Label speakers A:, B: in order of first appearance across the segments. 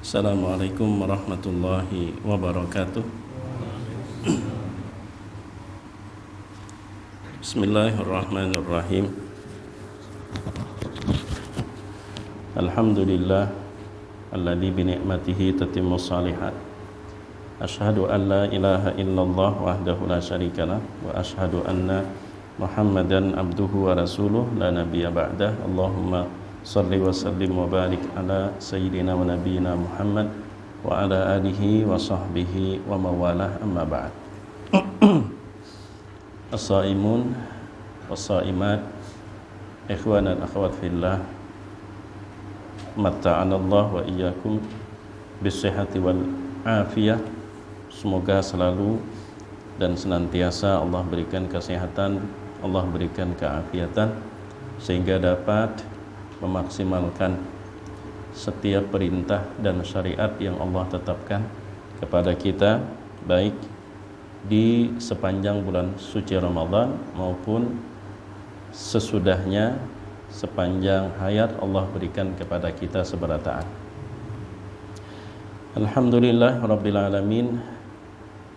A: Assalamualaikum warahmatullahi wabarakatuh. Bismillahirrahmanirrahim. Alhamdulillah alladzi bi ni'matihi tatimmus shalihat. Asyhadu an la ilaha illallah wahdahu la syarikalah wa asyhadu anna Muhammadan abduhu wa rasuluh la nabiyya ba'dah. Allahumma salli wa sallim wa barik ala sayyidina wa nabiyyina Muhammad wa ala alihi wa sahbihi wa mawalah, amma ba'd. As-saimun was-saimat, ikhwan dan akhwat fillah, matta'anallah wa iyyakum bis-sihhati wal afiyah. Semoga selalu dan senantiasa Allah berikan kesehatan, Allah berikan keafiatan, sehingga dapat memaksimalkan setiap perintah dan syariat yang Allah tetapkan kepada kita, baik di sepanjang bulan suci Ramadan maupun sesudahnya, sepanjang hayat Allah berikan kepada kita seberataan. Alhamdulillah Rabbil Alamin.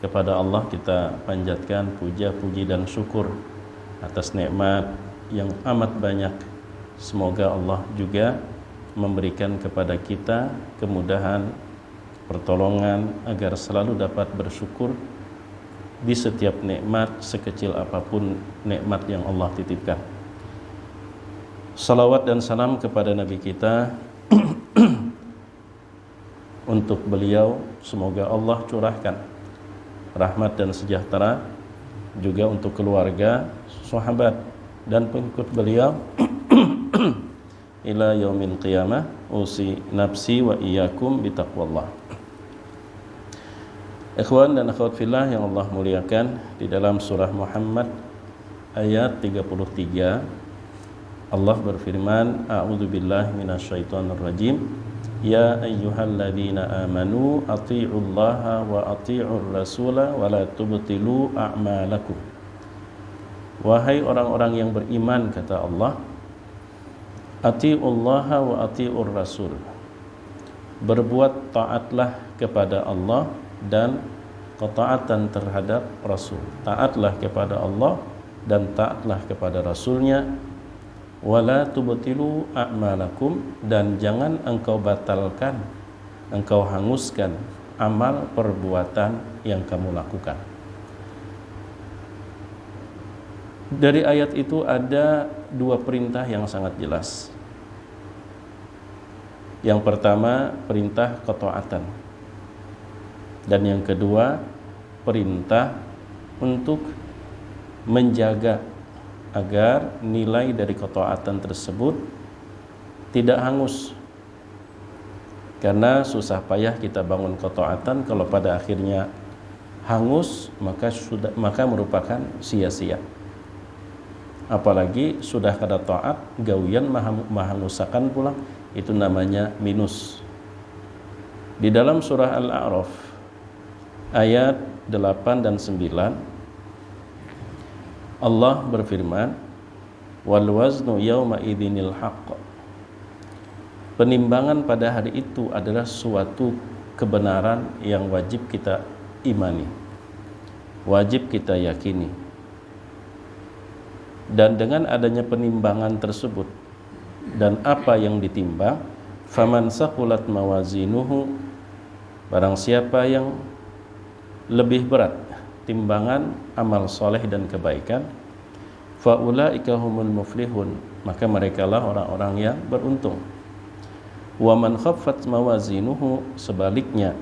A: Kepada Allah kita panjatkan puja, puji dan syukur atas nikmat yang amat banyak. Semoga Allah juga memberikan kepada kita kemudahan, pertolongan agar selalu dapat bersyukur di setiap nikmat, sekecil apapun nikmat yang Allah titipkan. Salawat dan salam kepada Nabi kita untuk beliau, semoga Allah curahkan rahmat dan sejahtera juga untuk keluarga, sahabat dan pengikut beliau ila yaumil qiyamah. Usi nafsi wa iyyakum bitaqwallah. Ikhwan dan akhwat fillah yang Allah muliakan, di dalam surah Muhammad ayat 33 Allah berfirman, a'udzubillahi minasyaitonir rajim. Ya ayyuhalladzina amanu athi'ullaha wa athi'ur rasula wa la tubtilu a'malakum. Wahai orang-orang yang beriman, kata Allah, athi'ullaha wa athi'ur rasul. Berbuat taatlah kepada Allah dan ketaatan terhadap Rasul. Taatlah kepada Allah dan taatlah kepada Rasulnya. Wala tubtilu a'malakum, dan jangan engkau batalkan, engkau hanguskan amal perbuatan yang kamu lakukan. Dari ayat itu ada dua perintah yang sangat jelas. Yang pertama, perintah ketaatan, dan yang kedua, perintah untuk menjaga agar nilai dari ketaatan tersebut tidak hangus. Karena susah payah kita bangun ketaatan, kalau pada akhirnya hangus maka merupakan sia-sia. Apalagi sudah kada taat, gawian mahangusakan pula, itu namanya minus. Di dalam surah Al-A'raf ayat 8 dan 9 Allah berfirman, wal waznu yauma idzinil haqq. Penimbangan pada hari itu adalah suatu kebenaran yang wajib kita imani, wajib kita yakini. Dan dengan adanya penimbangan tersebut dan apa yang ditimbang, faman saqulat mawazinuhu, barang siapa yang lebih berat timbangan amal soleh dan kebaikan, faulaika humul muflihun, maka merekalah orang-orang yang beruntung. Wa man khaffat mawazinuhu, sebaliknya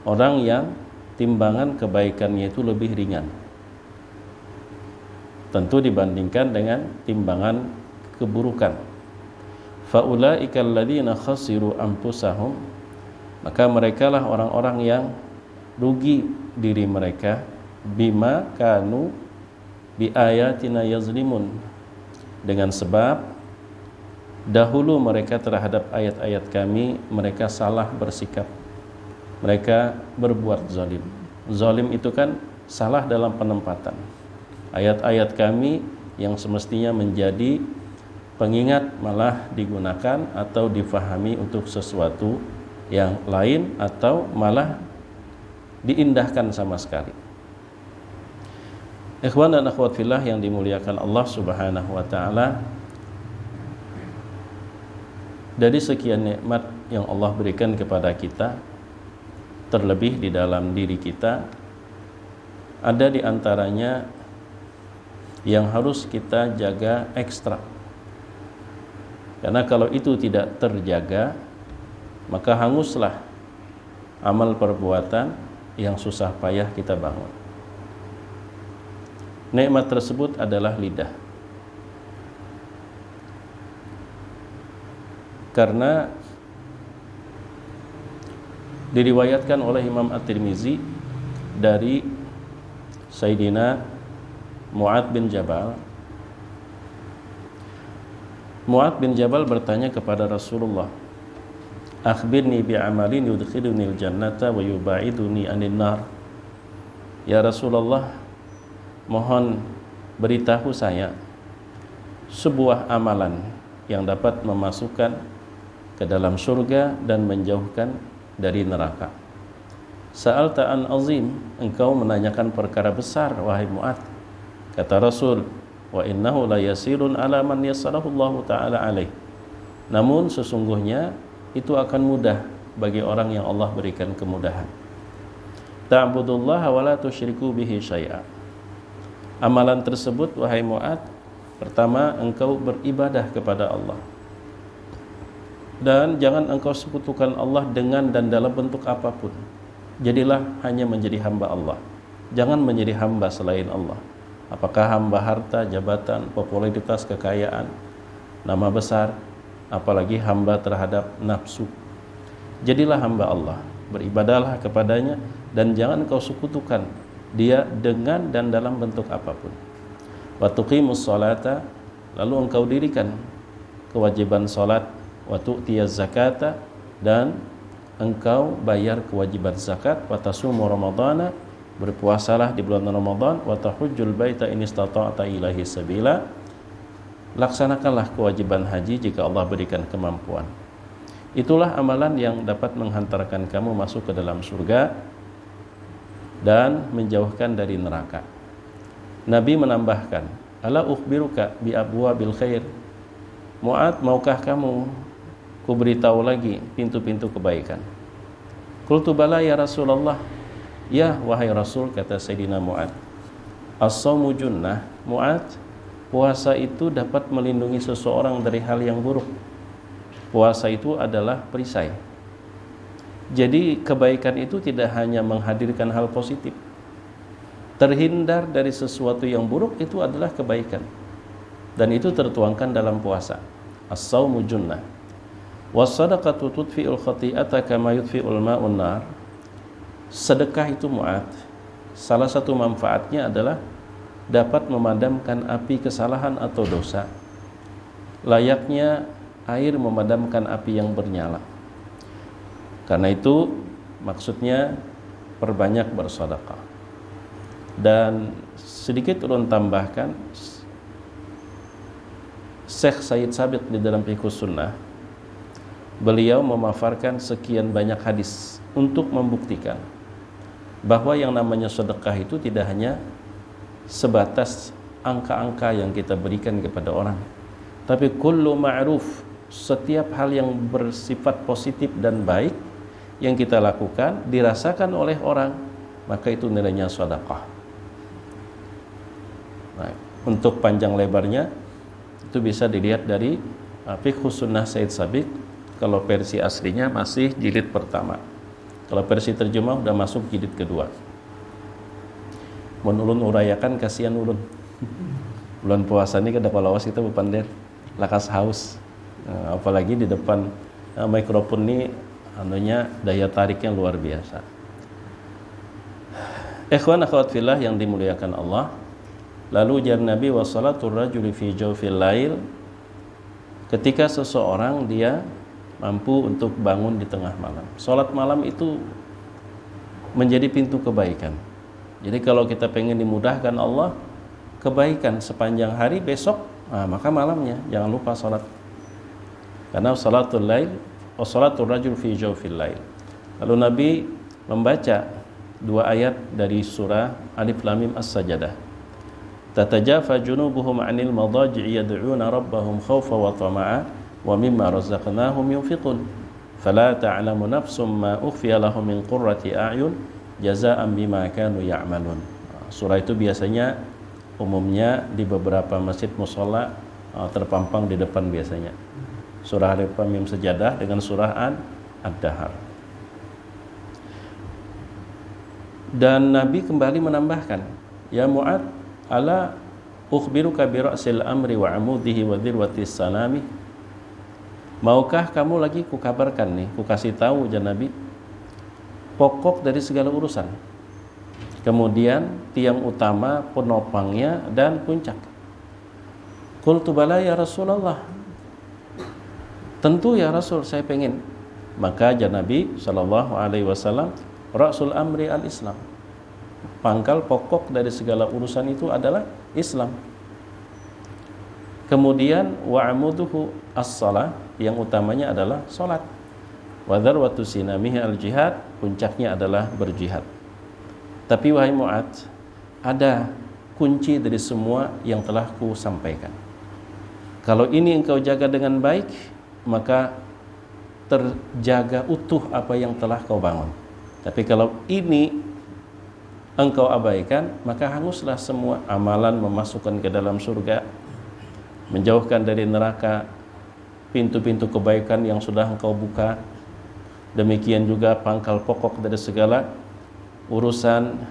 A: orang yang timbangan kebaikannya itu lebih ringan, tentu dibandingkan dengan timbangan keburukan. Faulaika alladzina khasiru anfusahum, maka merekalah orang-orang yang rugi diri mereka, bima kanu bi ayatina yazlimun, dengan sebab dahulu mereka terhadap ayat-ayat kami mereka salah bersikap, mereka berbuat zalim. Zalim itu kan salah dalam penempatan. Ayat-ayat kami yang semestinya menjadi pengingat malah digunakan atau difahami untuk sesuatu yang lain atau malah diindahkan sama sekali. Ikhwan dan akhwat fillah yang dimuliakan Allah Subhanahu wa taala, dari sekian nikmat yang Allah berikan kepada kita, terlebih di dalam diri kita, ada di antaranya yang harus kita jaga ekstra. Karena kalau itu tidak terjaga, maka hanguslah amal perbuatan yang susah payah kita bangun. Nikmat tersebut adalah lidah. Karena diriwayatkan oleh Imam At-Tirmizi dari Sayyidina Mu'adz bin Jabal. Mu'adz bin Jabal bertanya kepada Rasulullah, "Akhbirni bi'amalin yudkhilunil jannata wa yuba'iduni 'anil nar." Ya Rasulullah, mohon beritahu saya sebuah amalan yang dapat memasukkan ke dalam surga dan menjauhkan dari neraka. Sa'alta an azim, engkau menanyakan perkara besar wahai Mu'adz. Kata Rasul, wa innahu la yasirun ala man yassarahu Allah taala alaih. Namun sesungguhnya itu akan mudah bagi orang yang Allah berikan kemudahan. Ta'budullaha wa la tusyriku bihi syai'a. Amalan tersebut wahai Mu'adz, pertama engkau beribadah kepada Allah. Dan jangan engkau sekutukan Allah dengan dan dalam bentuk apapun. Jadilah hanya menjadi hamba Allah. Jangan menjadi hamba selain Allah. Apakah hamba harta, jabatan, popularitas, kekayaan, nama besar, apalagi hamba terhadap nafsu. Jadilah hamba Allah, beribadahlah kepadanya dan jangan engkau sekutukan dia dengan dan dalam bentuk apapun. Wa tuqimus sholata, lalu engkau dirikan kewajiban salat, wa tu'tiyaz zakata, dan engkau bayar kewajiban zakat, wa tasumu ramadhana, berpuasalah di bulan Ramadan, wa tahujjul baita in istata'ta ilaihi sabila, laksanakanlah kewajiban haji jika Allah berikan kemampuan. Itulah amalan yang dapat menghantarkan kamu masuk ke dalam surga dan menjauhkan dari neraka. Nabi menambahkan, ala ukhbiruka bi abwabil khair. Mu'adz, maukah kamu kuberitahu lagi pintu-pintu kebaikan? Qultu bala ya Rasulullah. Ya wahai Rasul, kata Sayyidina Mu'adz. As-shaumu junnah. Mu'adz, puasa itu dapat melindungi seseorang dari hal yang buruk. Puasa itu adalah perisai. Jadi kebaikan itu tidak hanya menghadirkan hal positif. Terhindar dari sesuatu yang buruk itu adalah kebaikan. Dan itu tertuangkan dalam puasa. As-shaumu junnah. Was-sadaqatu tudfi'ul khati'ata kama yudfi'ul ma'un nar. Sedekah itu Mu'adz, salah satu manfaatnya adalah dapat memadamkan api kesalahan atau dosa, layaknya air memadamkan api yang bernyala. Karena itu maksudnya perbanyak bersedekah. Dan sedikit ulun tambahkan, Syekh Sayyid Sabiq di dalam Fiqh Sunnah, beliau memaparkan sekian banyak hadis untuk membuktikan bahwa yang namanya sedekah itu tidak hanya sebatas angka-angka yang kita berikan kepada orang, tapi kullu ma'ruf, setiap hal yang bersifat positif dan baik yang kita lakukan dirasakan oleh orang, maka itu nilainya sedekah. Nah, untuk panjang lebarnya itu bisa dilihat dari Fiqh Sunnah Sayyid Sabiq. Kalau versi aslinya masih jilid pertama. Kalau versi terjemah udah masuk jilid kedua. Mun ulun urayakan kasihan ulun. Bulan puasa ini kada palawas kita bepander lakas haus. Nah, apalagi di depan mikrofon ini anunya daya tariknya luar biasa. Ikhwan akhwat fillah yang dimuliakan Allah. Lalu jar Nabi wa salatul rajuli fi jawfil lail, ketika seseorang dia mampu untuk bangun di tengah malam. Salat malam itu menjadi pintu kebaikan. Jadi kalau kita pengen dimudahkan Allah, kebaikan sepanjang hari, besok maka malamnya jangan lupa salat. Karena salatul lail wa salatul rajul fi jawfil lail. Lalu Nabi membaca 2 ayat dari surah Alif Lam Mim As-Sajdah. Tatajafa junubuhum 'anil madaji'i yad'una rabbahum khawfa wa tama'a wa mimma razaqnahum yunfiqun. Fala ta'lamu nafsum ma ukhfiya lahum min qurrati a'yun jazaa'an bima kanu ya'malun. Surah itu biasanya umumnya di beberapa masjid mushola terpampang di depan biasanya. Surah Alif Lam Mim Sajadah dengan surah Ad-Dahar. Dan Nabi kembali menambahkan, ya Mu'ad, ala ukhbiruka bi ra'sil amri wa amudihi wa dirwatis sanami. Maukah kamu lagi kukabarkan nih, kukasih tahu ya Nabi, pokok dari segala urusan. Kemudian tiang utama, penopangnya dan puncak. Qultu bala ya Rasulullah. Tentu ya Rasul, saya pengen. Maka ya Nabi sallallahu alaihi wasallam, ra'sul amri al-Islam. Pangkal pokok dari segala urusan itu adalah Islam. Kemudian wa amuduhu as-shalah, yang utamanya adalah salat. Wa dzarwatu sinamihi al-jihad, puncaknya adalah berjihad. Tapi wahai Mu'ad, ada kunci dari semua yang telah ku sampaikan. Kalau ini engkau jaga dengan baik, maka terjaga utuh apa yang telah kau bangun. Tapi kalau ini engkau abaikan, maka hanguslah semua amalan memasukkan ke dalam surga, menjauhkan dari neraka, pintu-pintu kebaikan yang sudah engkau buka. Demikian juga pangkal pokok dari segala urusan,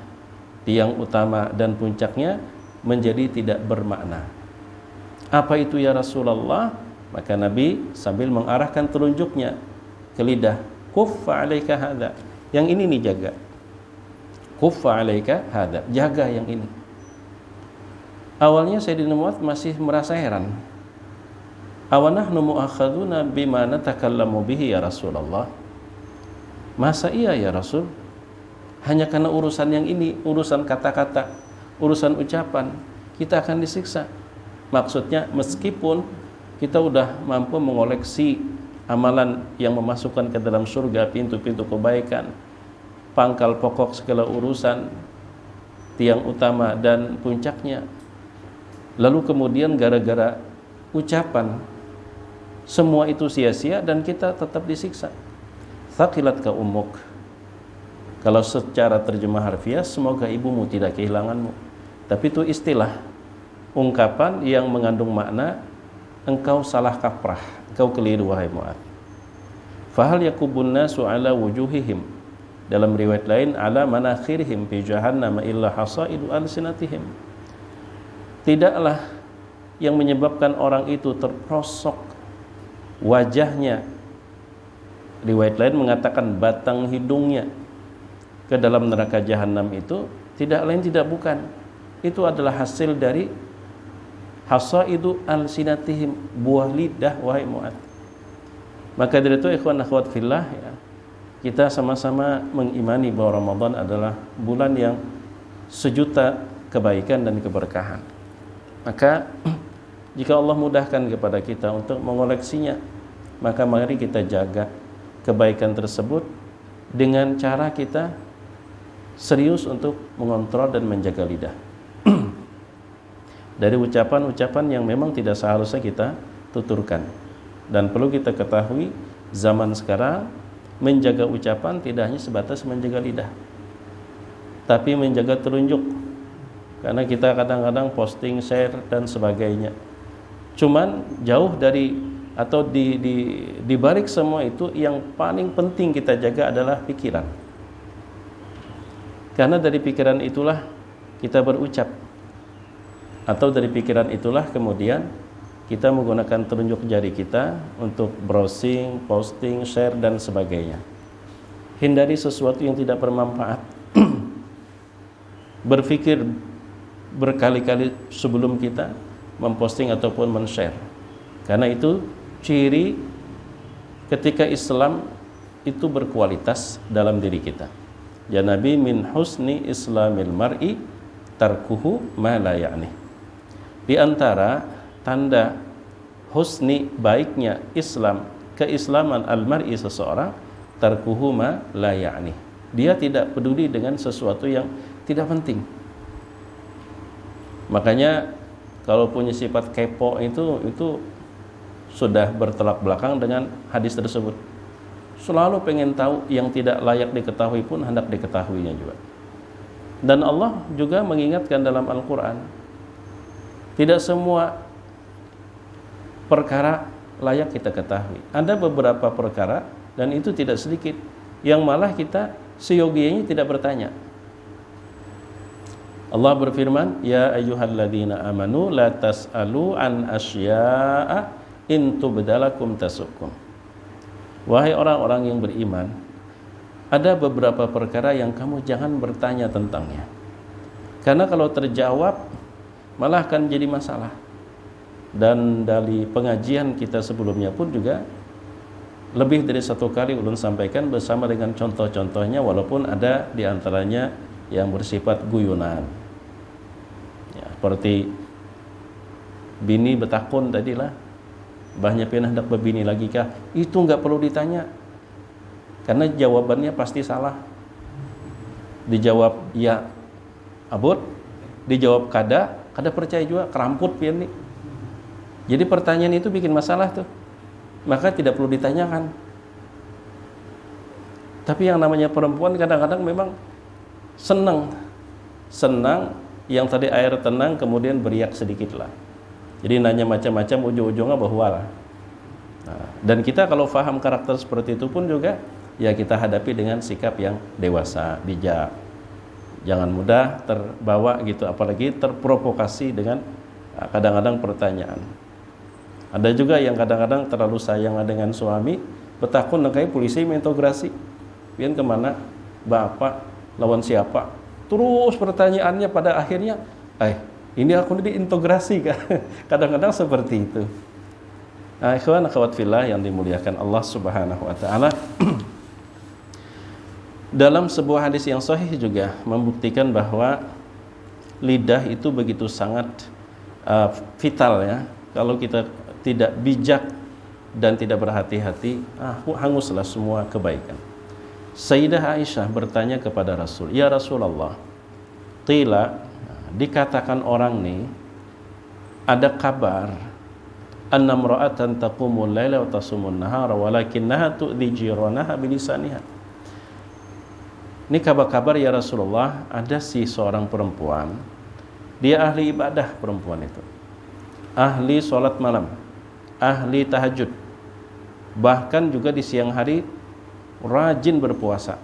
A: tiang utama dan puncaknya menjadi tidak bermakna. Apa itu ya Rasulullah? Maka Nabi sambil mengarahkan telunjuknya ke lidah, kuffa alaika hadza. Yang ini nih jaga. Kuffa alaika hadza, jaga yang ini. Awalnya Sayyidina Mu'adz masih merasa heran. Awanahnu mu'akhadzuna bima natakallamu bihi ya Rasulullah. Masa iya ya Rasul? Hanya karena urusan yang ini, urusan kata-kata, urusan ucapan, kita akan disiksa. Maksudnya meskipun kita udah mampu mengoleksi amalan yang memasukkan ke dalam surga, pintu-pintu kebaikan, pangkal pokok segala urusan, tiang utama dan puncaknya. Lalu kemudian gara-gara ucapan, semua itu sia-sia dan kita tetap disiksa. Thaqilat ka ummuk. Kalau secara terjemah harfiah, semoga ibumu tidak kehilanganmu. Tapi itu istilah, ungkapan yang mengandung makna engkau salah kaprah, engkau keliru wahai Mu'adz. Fahal yakubun nasu ala wujuhihim, dalam riwayat lain ala manakhirihim fi jahannam illa hasaidu alsinatihim. Tidaklah yang menyebabkan orang itu terprosok wajahnya, riwayat lain mengatakan batang hidungnya, ke dalam neraka jahanam itu tidak lain tidak bukan, itu adalah hasil dari hasaidu alsinatihim, buah lidah wahai Mu'adz. Maka dari itu ikhwan akhwat fillah, ya, kita sama-sama mengimani bahwa Ramadan adalah bulan yang sejuta kebaikan dan keberkahan. Maka jika Allah mudahkan kepada kita untuk mengoleksinya, maka mari kita jaga kebaikan tersebut dengan cara kita serius untuk mengontrol dan menjaga lidah dari ucapan-ucapan yang memang tidak seharusnya kita tuturkan. Dan perlu kita ketahui, zaman sekarang menjaga ucapan tidak hanya sebatas menjaga lidah, tapi menjaga telunjuk. Karena kita kadang-kadang posting, share dan sebagainya. Cuman jauh dari atau di balik semua itu, yang paling penting kita jaga adalah pikiran. Karena dari pikiran itulah kita berucap, atau dari pikiran itulah kemudian kita menggunakan telunjuk jari kita untuk browsing, posting, share dan sebagainya. Hindari sesuatu yang tidak bermanfaat. Berpikir berkali-kali sebelum kita memposting ataupun men-share. Karena itu ciri ketika Islam itu berkualitas dalam diri kita. Ya Nabi, min husni islamil mar'i tarkuhu ma la ya'ni. Di antara tanda husni, baiknya Islam, keislaman al-mar'i seseorang, tarkuhu ma la ya'ni. Dia tidak peduli dengan sesuatu yang tidak penting. Makanya kalau punya sifat kepo itu sudah bertolak belakang dengan hadis tersebut. Selalu pengen tahu yang tidak layak diketahui pun hendak diketahuinya juga. Dan Allah juga mengingatkan dalam Al-Quran, tidak semua perkara layak kita ketahui. Ada beberapa perkara, dan itu tidak sedikit, yang malah kita seyogianya tidak bertanya. Allah berfirman, ya ayyuhalladzina amanu la tas'alu an asya'a in tubdalakum tasukum. Wahai orang-orang yang beriman, ada beberapa perkara yang kamu jangan bertanya tentangnya, karena kalau terjawab malah akan jadi masalah. Dan dari pengajian kita sebelumnya pun juga lebih dari satu kali ulun sampaikan bersama dengan contoh-contohnya, walaupun ada diantaranya yang bersifat guyonan ya, seperti bini betakun tadilah, banyak pernah hendak berbini lagi kah? Itu nggak perlu ditanya, karena jawabannya pasti salah. Dijawab ya abot, dijawab kada percaya juga, keramput pian nih. Jadi pertanyaan itu bikin masalah tuh, maka tidak perlu ditanyakan. Tapi yang namanya perempuan kadang-kadang memang senang yang tadi air tenang kemudian beriak sedikit lah. Jadi nanya macam-macam, ujung-ujungnya bahwa lah. Nah, dan kita kalau paham karakter seperti itu pun juga ya kita hadapi dengan sikap yang dewasa, bijak. Jangan mudah terbawa gitu, apalagi terprovokasi dengan kadang-kadang pertanyaan. Ada juga yang kadang-kadang terlalu sayang dengan suami, betakun kayak polisi mengintegrasi. Pian kemana? Bapak lawan siapa? Terus pertanyaannya pada akhirnya, ini aku diintegrasi kan? Kadang-kadang seperti itu. Nah, ikhwan akhwat fillah yang dimuliakan Allah Subhanahu wa taala. Dalam sebuah hadis yang sahih juga membuktikan bahwa lidah itu begitu sangat vital ya. Kalau kita tidak bijak dan tidak berhati-hati, hanguslah semua kebaikan. Sayyidah Aisyah bertanya kepada Rasul, "Ya Rasulullah, qila," dikatakan orang nih, ada kabar anna imra'atan taqumul laila wa tasumun nahara walakinnaha tu'dhi jiranaha bilisaniha. Ini kabar-kabar ya Rasulullah, ada si seorang perempuan, dia ahli ibadah perempuan itu, ahli sholat malam, ahli tahajud, bahkan juga di siang hari rajin berpuasa.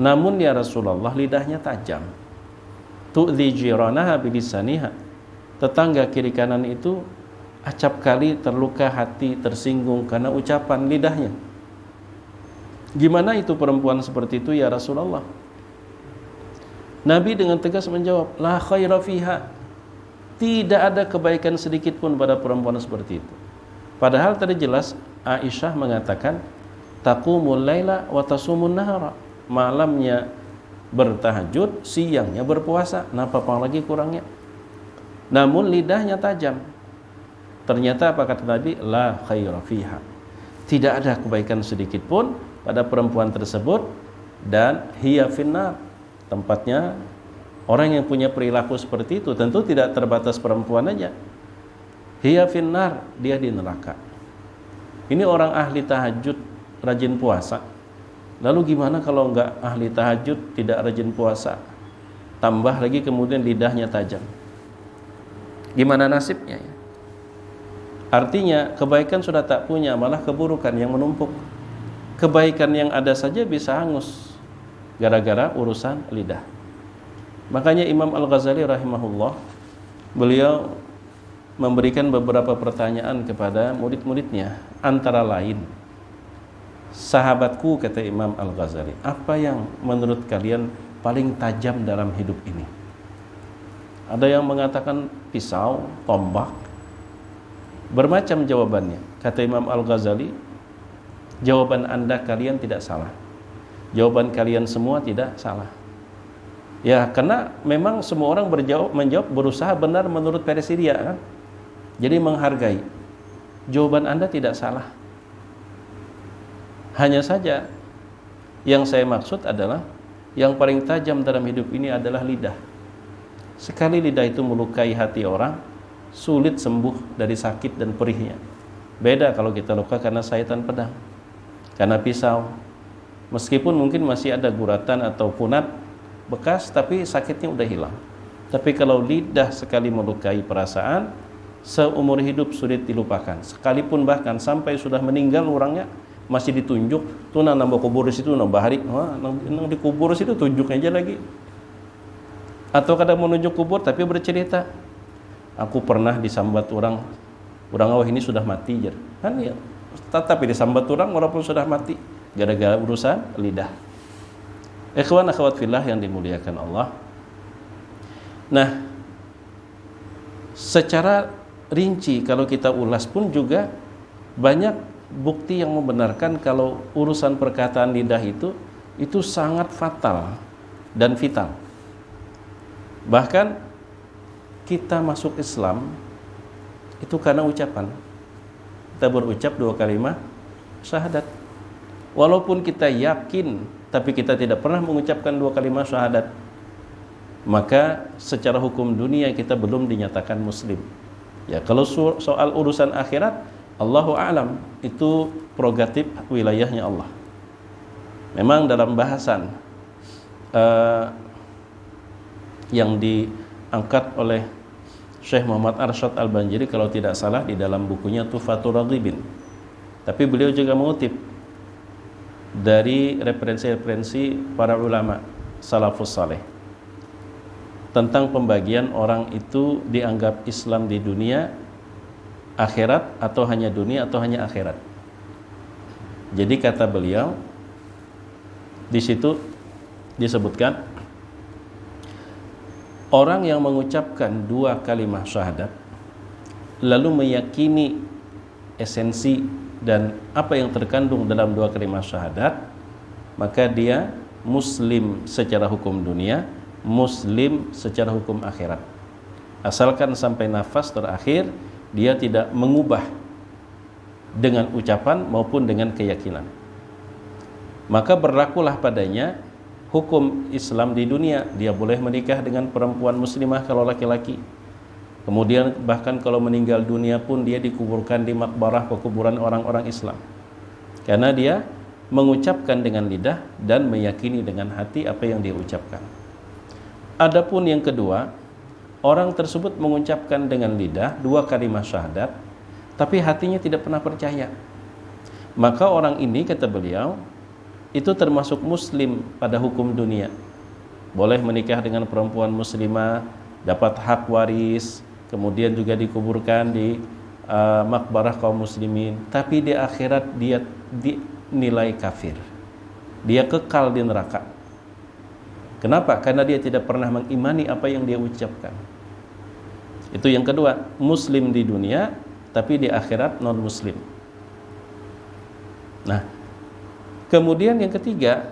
A: Namun ya Rasulullah, lidahnya tajam. Tu'dhi jiranaha bilisaniha, tetangga kiri kanan itu acap kali terluka hati, tersinggung karena ucapan lidahnya. Gimana itu perempuan seperti itu ya Rasulullah? Nabi dengan tegas menjawab, la khaira fiha, tidak ada kebaikan sedikit pun pada perempuan seperti itu. Padahal tadi jelas Aisyah mengatakan taqumul laila wa tasumun nahara, malamnya bertahajud, siangnya berpuasa. Napa lagi kurangnya? Namun lidahnya tajam. Ternyata apa kata Nabi? La khaira fiha, tidak ada kebaikan sedikit pun pada perempuan tersebut. Dan hiya finnar, tempatnya orang yang punya perilaku seperti itu tentu tidak terbatas perempuan aja. Hiya finnar, dia di neraka. Ini orang ahli tahajud, rajin puasa. Lalu gimana kalau enggak ahli tahajud, tidak rajin puasa, tambah lagi kemudian lidahnya tajam? Gimana nasibnya ya? Artinya kebaikan sudah tak punya, malah keburukan yang menumpuk. Kebaikan yang ada saja bisa hangus gara-gara urusan lidah. Makanya Imam Al-Ghazali rahimahullah, beliau memberikan beberapa pertanyaan kepada murid-muridnya, antara lain, sahabatku, kata Imam Al-Ghazali, apa yang menurut kalian paling tajam dalam hidup ini? Ada yang mengatakan pisau, tombak, bermacam jawabannya. Kata Imam Al-Ghazali, jawaban Anda kalian tidak salah, jawaban kalian semua tidak salah. Ya, karena memang semua orang menjawab berusaha benar menurut versi dia kan. Jadi menghargai. Jawaban Anda tidak salah. Hanya saja yang saya maksud adalah yang paling tajam dalam hidup ini adalah lidah. Sekali lidah itu melukai hati orang, sulit sembuh dari sakit dan perihnya. Beda kalau kita luka karena sabetan pedang, karena pisau. Meskipun mungkin masih ada guratan atau punat bekas, tapi sakitnya udah hilang. Tapi kalau lidah sekali melukai perasaan, seumur hidup sulit dilupakan. Sekalipun bahkan sampai sudah meninggal orangnya masih ditunjuk, tuh nambah kubur di situ, nambah hari, nang dikubur situ tunjuk aja lagi. Atau kadang menunjuk kubur tapi bercerita, aku pernah disambat orang awah ini sudah mati, kan ya. Tetapi disambat orang walaupun sudah mati, gara-gara urusan lidah. Ikhwan akhwat fillah yang dimuliakan Allah. Nah, secara rinci kalau kita ulas pun juga banyak bukti yang membenarkan kalau urusan perkataan lidah itu sangat fatal dan vital. Bahkan kita masuk Islam itu karena ucapan. Kita berucap 2 kalimat syahadat. Walaupun kita yakin tapi kita tidak pernah mengucapkan 2 kalimat syahadat, maka secara hukum dunia kita belum dinyatakan muslim. Ya, kalau soal urusan akhirat, Allahu a'lam, itu prerogatif wilayahnya Allah. Memang dalam bahasan yang diangkat oleh Syekh Muhammad Arsyad Al-Banjiri kalau tidak salah di dalam bukunya Tuhfatur Raghibin. Tapi beliau juga mengutip dari referensi-referensi para ulama salafus saleh tentang pembagian orang itu dianggap Islam di dunia, akhirat, atau hanya dunia atau hanya akhirat. Jadi kata beliau di situ disebutkan orang yang mengucapkan 2 kalimat syahadat lalu meyakini esensi dan apa yang terkandung dalam 2 kalimat syahadat, maka dia muslim secara hukum dunia, muslim secara hukum akhirat. Asalkan sampai nafas terakhir dia tidak mengubah dengan ucapan maupun dengan keyakinan, maka berlakulah padanya hukum Islam di dunia. Dia boleh menikah dengan perempuan muslimah kalau laki-laki. Kemudian bahkan kalau meninggal dunia pun dia dikuburkan di makbarah pekuburan orang-orang Islam, karena dia mengucapkan dengan lidah dan meyakini dengan hati apa yang dia ucapkan. Adapun yang kedua, orang tersebut mengucapkan dengan lidah 2 kalimat syahadat, tapi hatinya tidak pernah percaya. Maka orang ini, kata beliau, itu termasuk muslim pada hukum dunia. Boleh menikah dengan perempuan muslimah, dapat hak waris, kemudian juga dikuburkan di makbarah kaum muslimin. Tapi di akhirat dia dinilai kafir. Dia kekal di neraka. Kenapa? Karena dia tidak pernah mengimani apa yang dia ucapkan. Itu yang kedua, muslim di dunia tapi di akhirat non muslim. Nah, kemudian yang ketiga,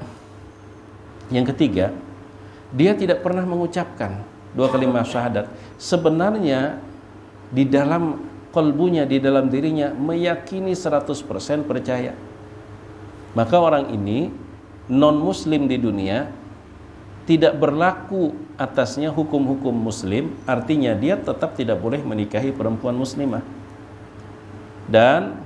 A: dia tidak pernah mengucapkan 2 kalimat syahadat. Sebenarnya di dalam qalbunya, di dalam dirinya meyakini 100% percaya. Maka orang ini non muslim di dunia, tidak berlaku atasnya hukum-hukum muslim, artinya dia tetap tidak boleh menikahi perempuan muslimah, dan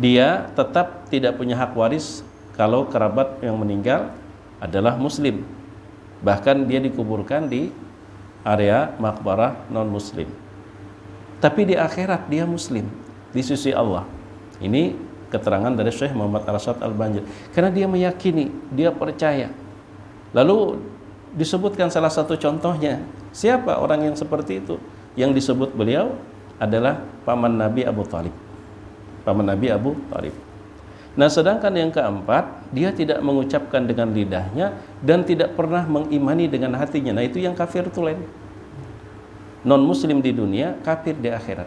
A: dia tetap tidak punya hak waris kalau kerabat yang meninggal adalah muslim. Bahkan dia dikuburkan di area makbarah non muslim. Tapi di akhirat dia muslim di sisi Allah. Ini keterangan dari Syekh Muhammad Arsyad Al-Banjir. Karena dia meyakini, dia percaya. Lalu disebutkan salah satu contohnya. Siapa orang yang seperti itu? Yang disebut beliau adalah paman Nabi Abu Thalib. Paman Nabi Abu Thalib. Nah, sedangkan yang keempat, dia tidak mengucapkan dengan lidahnya dan tidak pernah mengimani dengan hatinya. Nah, itu yang kafir tulen. Non muslim di dunia, kafir di akhirat.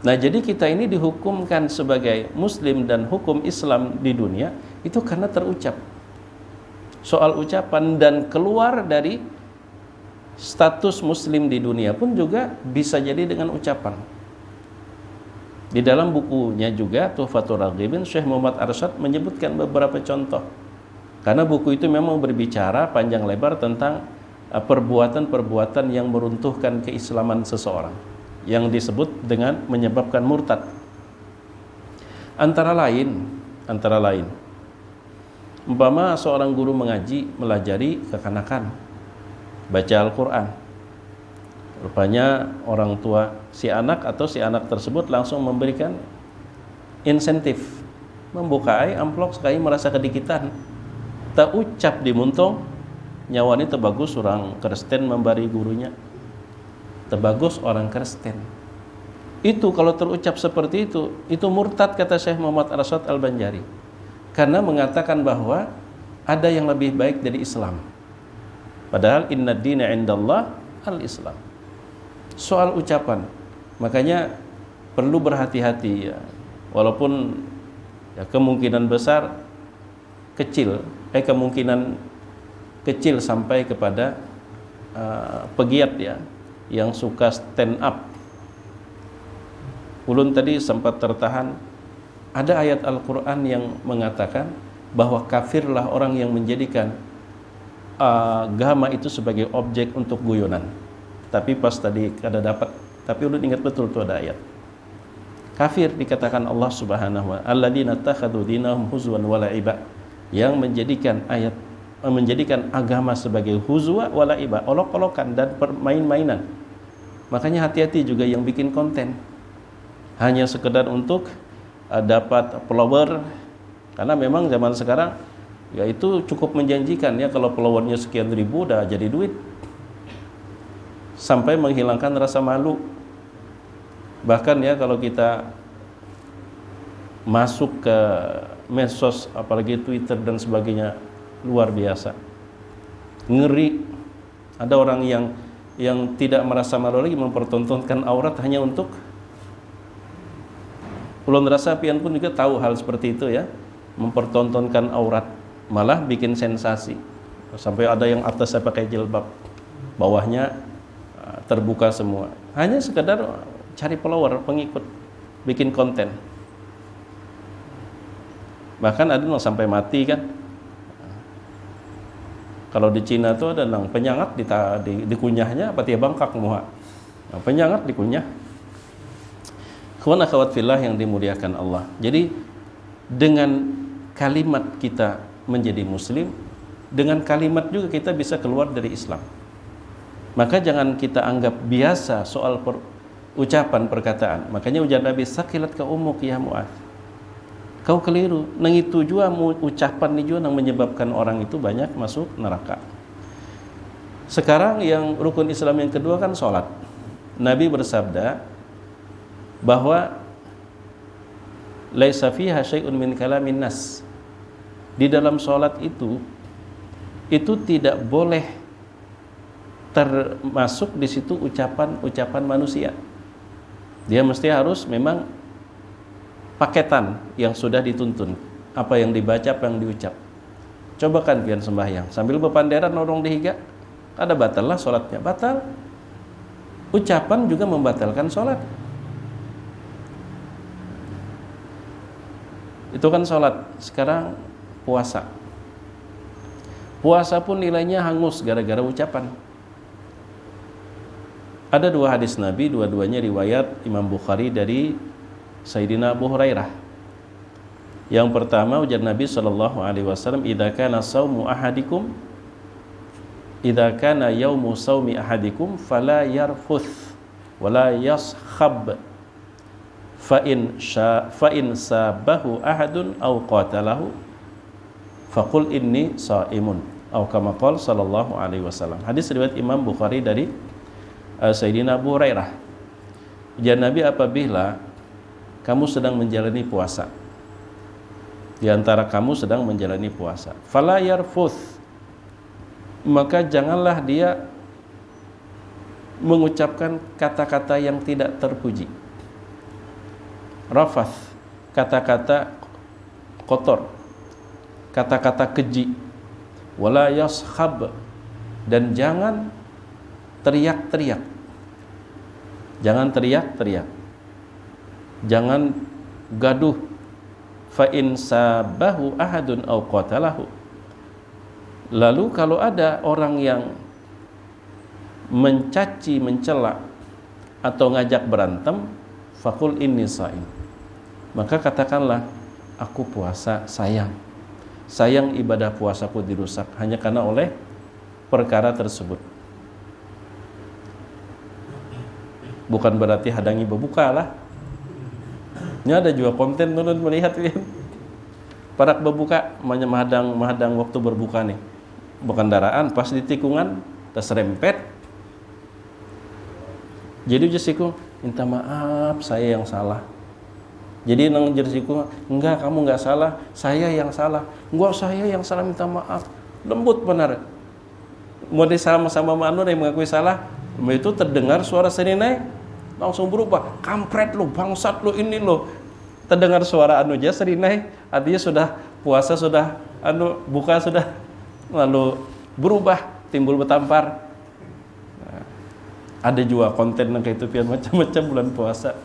A: Nah, jadi kita ini dihukumkan sebagai muslim dan hukum Islam di dunia itu karena terucap. Soal ucapan dan keluar dari Status muslim di dunia pun juga bisa jadi dengan ucapan. Di dalam bukunya juga Tuhfatur Raghibin, Syekh Muhammad Arsyad menyebutkan beberapa contoh. Karena buku itu memang berbicara panjang lebar tentang perbuatan-perbuatan yang meruntuhkan keislaman seseorang, yang disebut dengan menyebabkan murtad. Antara lain, umpama seorang guru melajari kekanakan, baca Al-Quran. Rupanya orang tua si anak atau si anak tersebut langsung memberikan insentif, membuka amplop sekali merasa kedikitan, tak ucap di muntong nyawa ini terbagus orang Kristen membari gurunya, terbagus orang Kristen. Itu kalau terucap seperti itu murtad, kata Syekh Muhammad Arsyad Al-Banjari, karena mengatakan bahwa ada yang lebih baik dari Islam, padahal inna dina indallah al-Islam. Soal ucapan, makanya perlu berhati-hati ya. Walaupun ya kemungkinan kecil sampai kepada pegiat ya yang suka stand up. Ulun tadi sempat tertahan, ada ayat Al-Quran yang mengatakan bahwa kafirlah orang yang menjadikan agama itu sebagai objek untuk guyonan. Tapi pas tadi kada dapat, tapi ulun ingat betul tuh ada ayat. Kafir dikatakan Allah Subhanahu wa ta'ala, alladzina takhadhu dinahum huzwan wa la'iba, yang menjadikan agama sebagai huzwa wa la'iba, olok-olokan dan permain-mainan. Makanya hati-hati juga yang bikin konten hanya sekedar untuk dapat follower, karena memang zaman sekarang ya itu cukup menjanjikan ya, kalau followernya sekian ribu udah jadi duit, sampai menghilangkan rasa malu. Bahkan ya kalau kita masuk ke medsos apalagi Twitter dan sebagainya, luar biasa ngeri. Ada orang yang tidak merasa malu lagi mempertontonkan aurat hanya untuk, ulun rasa pian pun juga tahu hal seperti itu ya, mempertontonkan aurat, malah bikin sensasi. Sampai ada yang atasnya pakai jilbab, bawahnya terbuka semua, hanya sekedar cari follower, pengikut, bikin konten. Bahkan ada yang sampai mati kan. Kalau di Cina tuh ada nang penyangat dikunyahnya apa tiap bangkak muha. Nah, penyangat dikunyah. Kawan akhwat fillah yang dimuliakan Allah. Jadi dengan kalimat kita menjadi muslim, dengan kalimat juga kita bisa keluar dari Islam. Maka jangan kita anggap biasa soal ucapan perkataan. Makanya ujar Nabi, sakilat ka umuk ya Mu'adz. Kau keliru, nang itu juga ucapan ini juga yang menyebabkan orang itu banyak masuk neraka. Sekarang yang rukun Islam yang kedua kan sholat. Nabi bersabda bahwa laisa fiha syai'un min kalamin nas. Di dalam sholat itu tidak boleh termasuk di situ ucapan manusia. Dia mesti harus memang paketan yang sudah dituntun, apa yang dibaca, apa yang diucap. Coba kan pian sembahyang sambil bepanderan norong dihiga, ada batal lah sholatnya, batal. Ucapan juga membatalkan sholat. Itu kan sholat. Sekarang puasa pun nilainya hangus gara-gara ucapan. Ada dua hadis Nabi, dua-duanya riwayat Imam Bukhari dari Sayyidina Abu Hurairah. Yang pertama ujar Nabi SAW, idza kana yaumu saumi ahadikum fala yarfuth wala yaskhab fa in sabahu ahadun aw qatalahu faqul inni shaimun atau kama qala sallallahu alaihi wasallam. Hadis riwayat Imam Bukhari dari Sayyidina Abu Hurairah. Ujar Nabi, apabila kamu sedang menjalani puasa, di antara kamu sedang menjalani puasa, fala yarfuth, maka janganlah dia mengucapkan kata-kata yang tidak terpuji. Rafath, kata-kata kotor, kata-kata keji. Wala yaskhab, dan jangan teriak-teriak. Jangan teriak-teriak. Jangan gaduh. Fa in sabahu ahadun aw qatalahu. Lalu kalau ada orang yang mencaci, mencela atau ngajak berantem, faqul inni shaim. Maka katakanlah, aku puasa, sayang ibadah puasaku dirusak hanya karena oleh perkara tersebut. Bukan berarti hadangi berbuka lah. Ini ada juga konten turun melihat para berbuka mahadang waktu berbuka nih. Bukan daraan pas di tikungan terserempet. Jadi jesiku minta maaf, saya yang salah. Jadi nang jersiku, enggak, kamu enggak salah, saya yang salah. Enggak, saya yang salah, minta maaf. Lembut benar. Mau sama-sama manu yang mengakui salah, itu terdengar suara Seninai langsung berubah. Kampret lu, bangsat lu, ini lu. Terdengar suara anu aja Seninai, artinya sudah puasa, sudah buka sudah, lalu berubah, timbul bertampar. Nah, ada juga konten yang kayak itu pian macam-macam bulan puasa.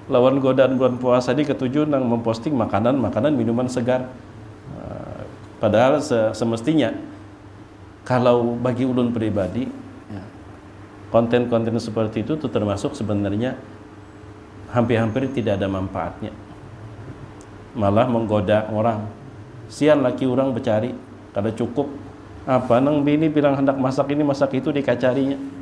A: Lawan godaan bulan puasa di ketujuh nang memposting makanan minuman segar. Padahal semestinya kalau bagi ulun pribadi ya, konten-konten seperti itu tuh termasuk sebenarnya hampir-hampir tidak ada manfaatnya, malah menggoda orang. Sian laki orang bercari kada cukup apa nang bini bilang hendak masak ini masak itu dikacarinya.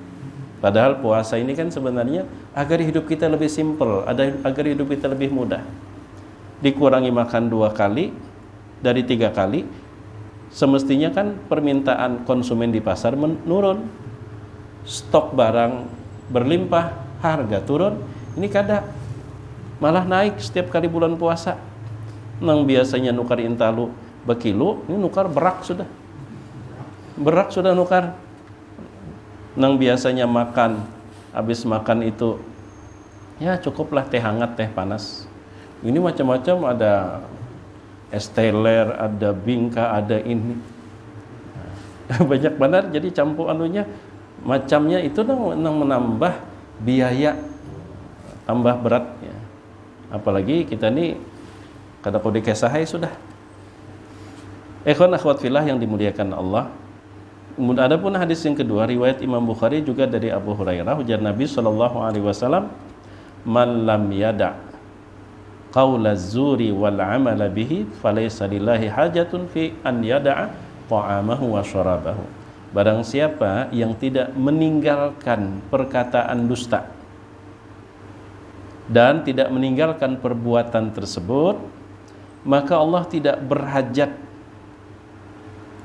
A: Padahal puasa ini kan sebenarnya agar hidup kita lebih simpel, agar hidup kita lebih mudah. Dikurangi makan 2 kali dari 3 kali, semestinya kan permintaan konsumen di pasar menurun, stok barang berlimpah, harga turun. Ini kada, malah naik setiap kali bulan puasa. Nang biasanya nukar intalu bekilo, ini nukar berak sudah nukar. Nang biasanya makan, habis makan itu ya cukuplah teh hangat, teh panas. Ini macam-macam, ada es teler, ada bingka, ada ini. Banyak benar, jadi campur anunya macamnya itu nang menambah biaya, tambah berat ya. Apalagi kita nih kada kode kesahai sudah. Ikhwan akhwat fillah yang dimuliakan Allah. Adapun hadis yang kedua riwayat Imam Bukhari juga dari Abu Hurairah, ujar Nabi SAW, man lam yada' qaula zuri wal amala bihi falaysa lillahi hajatun fi an yada'a ta'amahu wa syarabahu. Barang siapa yang tidak meninggalkan perkataan dusta dan tidak meninggalkan perbuatan tersebut, maka Allah tidak berhajat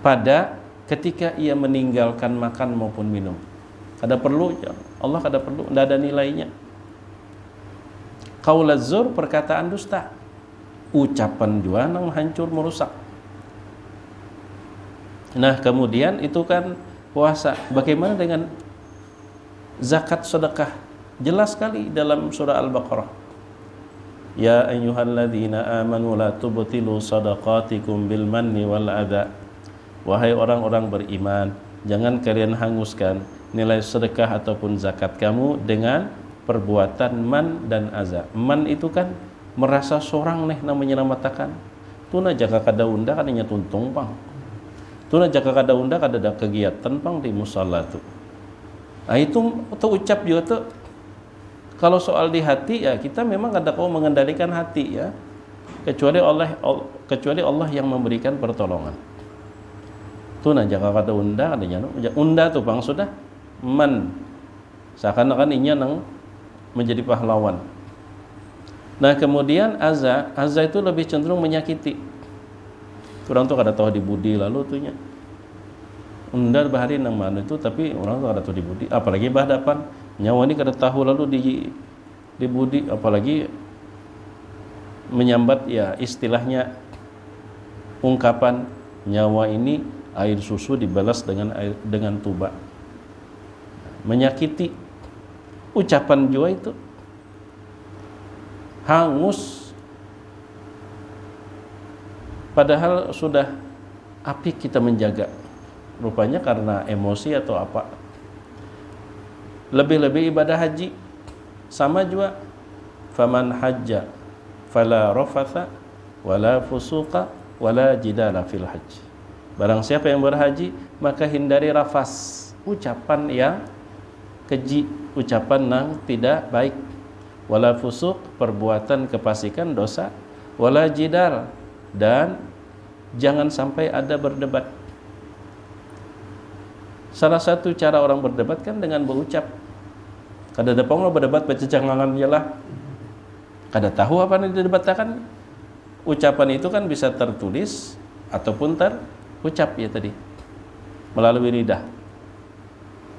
A: pada ketika ia meninggalkan makan maupun minum. Kada perlu, Allah kada perlu, tidak ada nilainya. Qaul az-zur, perkataan dusta, ucapan juga nang hancur merusak. Nah kemudian itu kan puasa. Bagaimana dengan zakat sedekah? Jelas sekali dalam surah Al-Baqarah. Ya ayyuhalladzina amanu la tubtilu sadaqatikum bil manni wal adha. Wahai orang-orang beriman, jangan kalian hanguskan nilai sedekah ataupun zakat kamu dengan perbuatan man dan aza. Man itu kan merasa sorang neh namanya namatakan. Tuna jaga kada unda kadanya tuntung pang. Tuna jaga kada unda kada ada kegiatan pang di musalla tu. Nah itu ucap juga tuh. Kalau soal di hati ya kita memang kada kau mengendalikan hati ya. Kecuali Allah yang memberikan pertolongan. Tu na jaka kata unda adanya unda tu bang sudah man seakan-akan inya nang menjadi pahlawan. Nah kemudian aza itu lebih cenderung menyakiti. Orang tu kada tahu di budi lalu tunya unda bahari nang mana itu, tapi orang tu kada tahu di budi, apalagi bahadapan nyawa ini kada tahu lalu di budi, apalagi menyambat ya istilahnya ungkapan nyawa ini air susu dibalas dengan tuba. Menyakiti. Ucapan juga itu hangus, padahal sudah apik kita menjaga. Rupanya karena emosi atau apa. Lebih-lebih ibadah haji sama juga, faman hajja fala rafatha wala fusuqa wala jidala fil hajj. Barang siapa yang berhaji maka hindari rafas, ucapan yang keji, ucapan yang tidak baik, wala fusuq, perbuatan kefasikan, dosa, wala jidal, dan jangan sampai ada berdebat. Salah satu cara orang berdebat kan dengan berucap. Kada dapang lo berdebat baca jangangan ialah kada tahu apa yang didebatkan. Ucapan itu kan bisa tertulis ataupun terucap ya tadi melalui lidah.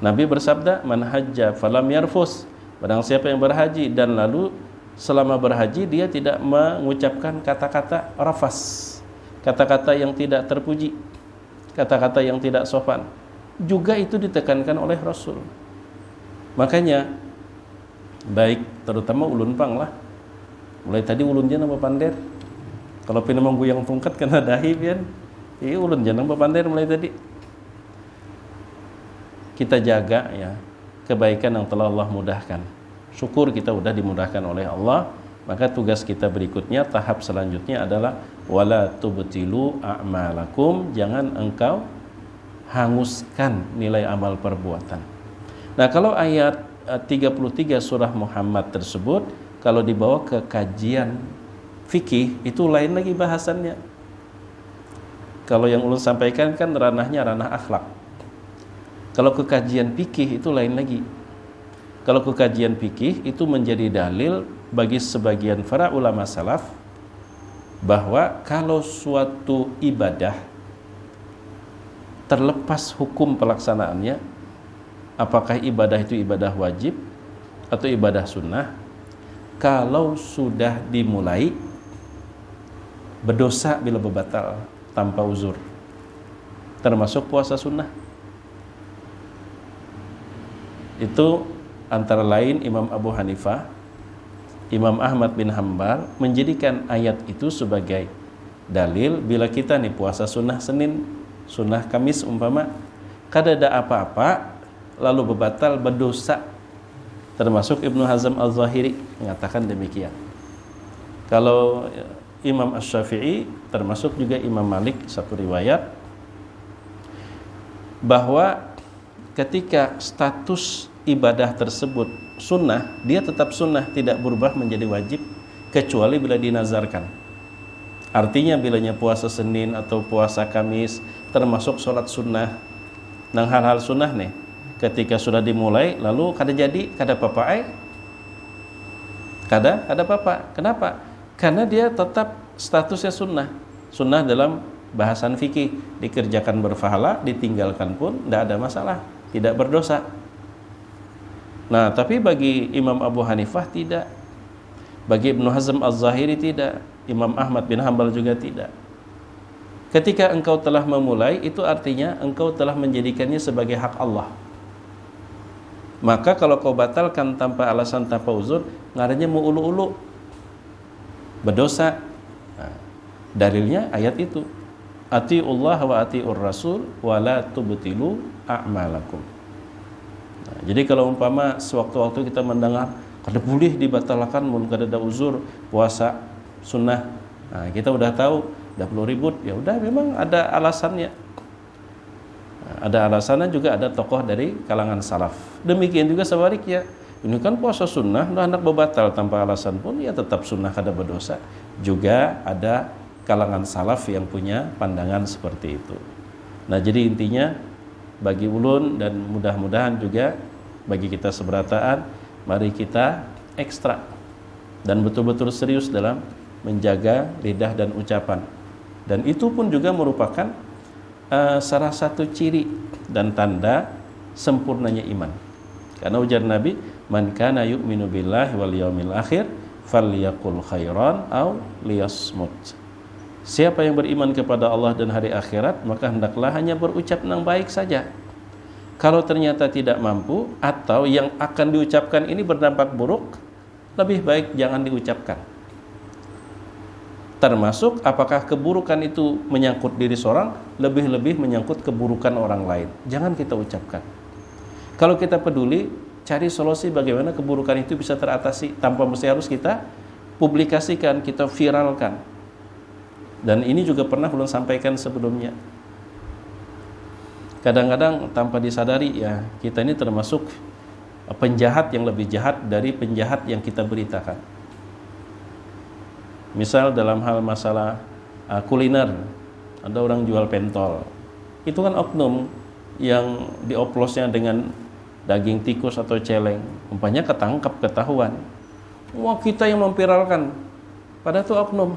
A: Nabi bersabda, man hajja falam yarfus, barang siapa yang berhaji dan lalu selama berhaji dia tidak mengucapkan kata-kata rafas, kata-kata yang tidak terpuji, kata-kata yang tidak sopan, juga itu ditekankan oleh Rasul. Makanya baik terutama ulun pang lah, mulai tadi ulunnya nama pander, kalau pina mengguyang tungkat kena dahi pian, ulun jangan pander mulai tadi. Kita jaga ya kebaikan yang telah Allah mudahkan. Syukur kita sudah dimudahkan oleh Allah. Maka tugas kita berikutnya, tahap selanjutnya adalah wala tubtilu a'malakum, jangan engkau hanguskan nilai amal perbuatan. Nah, kalau ayat 33 surah Muhammad tersebut kalau dibawa ke kajian fikih itu lain lagi bahasannya. Kalau yang ulun sampaikan kan ranahnya ranah akhlak. Kalau ke kajian fikih itu lain lagi. Kalau ke kajian fikih itu menjadi dalil bagi sebagian para ulama salaf bahwa kalau suatu ibadah terlepas hukum pelaksanaannya, apakah ibadah itu ibadah wajib atau ibadah sunnah, kalau sudah dimulai berdosa bila berbatal tanpa uzur, termasuk puasa sunnah. Itu antara lain Imam Abu Hanifah, Imam Ahmad bin Hanbal menjadikan ayat itu sebagai dalil bila kita nih puasa sunnah Senin, sunnah Kamis umpama, kada ada apa-apa lalu berbatal berdosa. Termasuk Ibnu Hazm Al-Zahiri mengatakan demikian. Kalau Imam Asy-Syafi'i, termasuk juga Imam Malik, satu riwayat bahwa ketika status ibadah tersebut sunnah, dia tetap sunnah, tidak berubah menjadi wajib kecuali bila dinazarkan. Artinya bilanya puasa Senin atau puasa Kamis termasuk sholat sunnah, nang hal-hal sunnah nih, ketika sudah dimulai lalu kada jadi, kada apa-apa kada apa-apa. Kenapa? Karena dia tetap statusnya sunnah. Sunnah dalam bahasan fikih, dikerjakan berpahala, ditinggalkan pun tidak ada masalah, tidak berdosa. Nah, tapi bagi Imam Abu Hanifah tidak, bagi Ibnu Hazm Al-Zahiri tidak, Imam Ahmad bin Hanbal juga tidak. Ketika engkau telah memulai, itu artinya engkau telah menjadikannya sebagai hak Allah. Maka kalau kau batalkan tanpa alasan, tanpa uzur, ngarannya mu'ulu-ulu, berdosa. Nah, dalilnya ayat itu, atiullah wa atiur rasul wa la tubtilu a'malakum. Nah, jadi kalau umpama sewaktu-waktu kita mendengar kada boleh dibatalkan mun kada ada uzur puasa sunnah, nah kita udah tahu dah perlu ribut, ya udah memang ada alasannya. Nah, ada alasannya juga, ada tokoh dari kalangan salaf. Demikian juga sebaliknya, ini kan puasa sunnah, nah anak berbatal tanpa alasan pun ya tetap sunnah, kada berdosa. Juga ada kalangan salaf yang punya pandangan seperti itu. Nah, jadi intinya bagi ulun dan mudah-mudahan juga bagi kita seberataan, mari kita ekstra dan betul-betul serius dalam menjaga lidah dan ucapan. Dan itu pun juga merupakan salah satu ciri dan tanda sempurnanya iman. Karena ujar Nabi, man kana yu'minu billahi wal yaumil akhir falyaqul khairan aw liyasmut. Siapa yang beriman kepada Allah dan hari akhirat, maka hendaklah hanya berucap yang baik saja. Kalau ternyata tidak mampu atau yang akan diucapkan ini berdampak buruk, lebih baik jangan diucapkan. Termasuk apakah keburukan itu menyangkut diri seorang, lebih-lebih menyangkut keburukan orang lain, jangan kita ucapkan. Kalau kita peduli, cari solusi bagaimana keburukan itu bisa teratasi tanpa mesti harus kita publikasikan, kita viralkan. Dan ini juga pernah belum sampaikan sebelumnya. Kadang-kadang tanpa disadari ya, kita ini termasuk penjahat yang lebih jahat dari penjahat yang kita beritakan. Misal dalam hal masalah kuliner, ada orang jual pentol. Itu kan oknum yang dioplosnya dengan daging tikus atau celeng. Umpamanya ketangkap, ketahuan. Wah, kita yang memviralkan. Padahal itu oknum.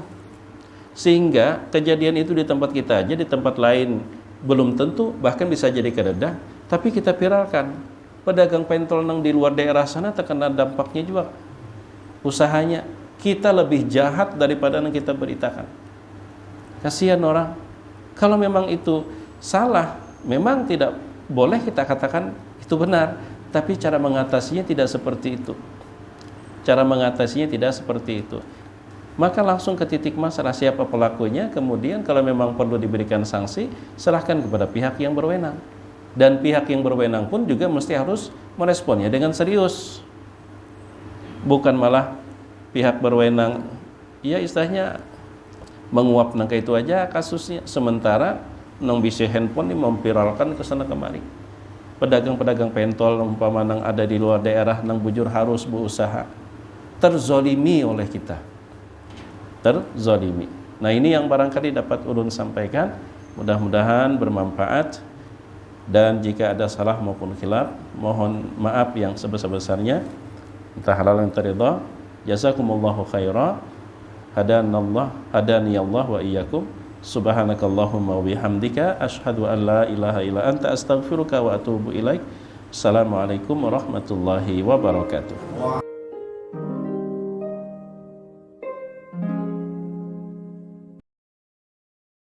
A: Sehingga kejadian itu di tempat kita aja, di tempat lain belum tentu, bahkan bisa jadi kededah, tapi kita viralkan. Pedagang pentol nang di luar daerah sana terkena dampaknya juga. Usahanya kita lebih jahat daripada yang kita beritakan. Kasihan orang. Kalau memang itu salah, memang tidak boleh kita katakan itu benar, tapi cara mengatasinya tidak seperti itu. Cara mengatasinya tidak seperti itu. Maka langsung ke titik masalah, siapa pelakunya, kemudian kalau memang perlu diberikan sanksi, serahkan kepada pihak yang berwenang. Dan pihak yang berwenang pun juga mesti harus meresponnya dengan serius. Bukan malah pihak berwenang, ya istilahnya menguap nangka itu aja kasusnya, sementara nang bisa handphone ini memviralkan ke sana kemari. Pedagang-pedagang pentol umpama nang ada di luar daerah nang bujur harus berusaha, terzolimi oleh kita. Terzolimi. Nah, ini yang barangkali dapat ulun sampaikan, mudah-mudahan bermanfaat, dan jika ada salah maupun khilaf mohon maaf yang sebesar-besarnya, entah halal yang ridha. Jazakumullahu khaira, hadaniyallah wa iyyakum, subhanakallahumma wa bihamdika asyhadu an la ilaha illa anta astaghfiruka wa atubu ilaik. Assalamualaikum warahmatullahi wabarakatuh.